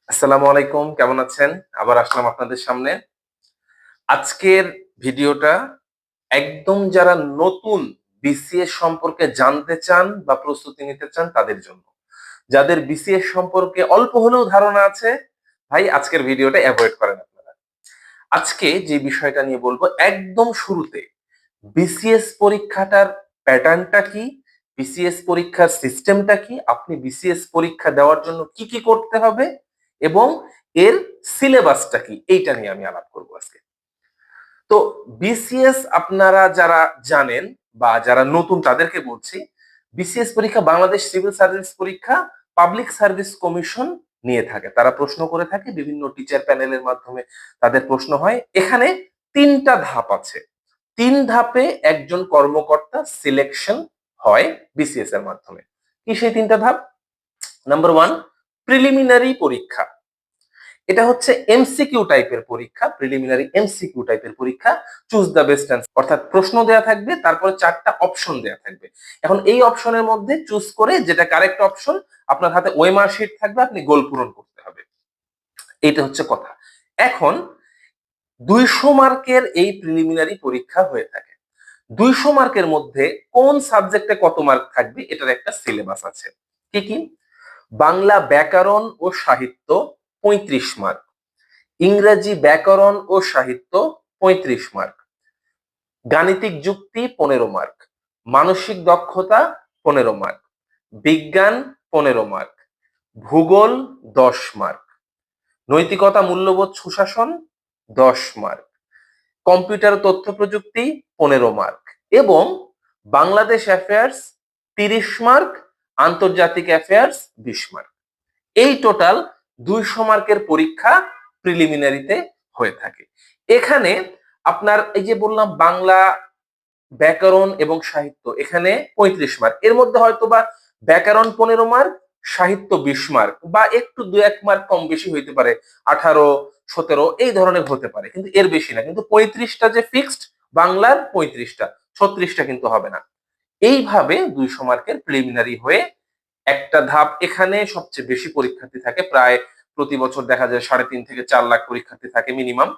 আসসালামু আলাইকুম, কেমন আছেন? আবার আসলাম আপনাদের সামনে। আজকের ভিডিওটা একদম যারা নতুন বিসিএস সম্পর্কে জানতে চান বা প্রস্তুতি নিতে চান তাদের জন্য। যাদের বিসিএস সম্পর্কে অল্প হলেও ধারণা আছে, ভাই আজকের ভিডিওটা এভয়েড করেন আপনারা। আজকে যে বিষয়টা নিয়ে বলবো একদম শুরুতে বিসিএস পরীক্ষাটার প্যাটার্নটা কি, বিসিএস পরীক্ষার সিস্টেমটা কি, আপনি বিসিএস পরীক্ষা দেওয়ার জন্য কি কি করতে হবে এবং এর সিলেবাসটা কি, এইটা নিয়ে আমি আলাপ করবো আজকে। তো বিসিএস আপনারা যারা জানেন বা যারা নতুন তাদেরকে বলছি, বিসিএস পরীক্ষা বাংলাদেশ সিভিল সার্ভিস পরীক্ষা পাবলিক সার্ভিস কমিশন নিয়ে থাকে। তারা প্রশ্ন করে থাকে, বিভিন্ন টিচার প্যানেলের মাধ্যমে তাদের প্রশ্ন হয়। এখানে তিনটা ধাপ আছে। তিন ধাপে একজন কর্মকর্তা সিলেকশন হয় বিসিএস এর মাধ্যমে। কি সেই তিনটা ধাপ? নাম্বার ওয়ান, প্রিলিমিনারি পরীক্ষা। এটা হচ্ছে এমসিকিউ টাইপের পরীক্ষা, প্রিলিমিনারি এমসিকিউ টাইপের পরীক্ষা। চুজ দ্য বেস্ট অ্যান্সার, অর্থাৎ প্রশ্ন দেয়া থাকবে, তারপরে চারটা অপশন দেয়া থাকবে। এখন এই অপশনের মধ্যে চুজ করে যেটা কারেক্ট অপশন, আপনার হাতে ওএমআর শিট থাকবে, আপনি গোল পূরণ করতে হবে। এইটা হচ্ছে কথা। এখন 200 মার্কের এই প্রিলিমিনারি পরীক্ষা হয়ে থাকে। 200 মার্কের মধ্যে কোন সাবজেক্টে কত মার্ক থাকবে এটার একটা সিলেবাস আছে। কি কি? বাংলা ব্যাকরণ ও সাহিত্য 35 মার্ক, ইংরেজি ব্যাকরণ ও সাহিত্য 35 মার্ক, গাণিতিক যুক্তি 15 মার্ক, মানসিক দক্ষতা 15 মার্ক, বিজ্ঞান 15 মার্ক, ভূগোল 10 মার্ক, নৈতিকতা মূল্যবোধ সুশাসন 10 মার্ক, কম্পিউটার তথ্য প্রযুক্তি 15 মার্ক এবং বাংলাদেশ অ্যাফেয়ার্স 30 মার্ক, আন্তর্জাতিক অ্যাফেয়ার্স 20 মার্ক। এই টোটাল 200 মার্কের পরীক্ষা প্রিলিমিনারিতে হয়ে থাকে। এখানে আপনার এই যে বললাম বাংলা ব্যাকরণ এবং সাহিত্য, এখানে 35 মার্ক, এর মধ্যে হয়তো বা ব্যাকরণ 15 মার্ক, সাহিত্য 20 মার্ক, বা একটু 2-1 মার্ক কম বেশি হইতে পারে, 18-17 এই ধরনের হতে পারে, কিন্তু এর বেশি না। কিন্তু 35টা যে ফিক্সড, বাংলার 35টা, 36টা কিন্তু হবে না। এইভাবে 200 মার্কের প্রিলিমিনারি হয়ে একটা ধাপ। এখানে সবচেয়ে বেশি পরীক্ষার্থী থাকে, প্রায় প্রতি বছর দেখা যায় 3.5 থেকে 4 লাখ পরীক্ষার্থী থাকে মিনিমাম।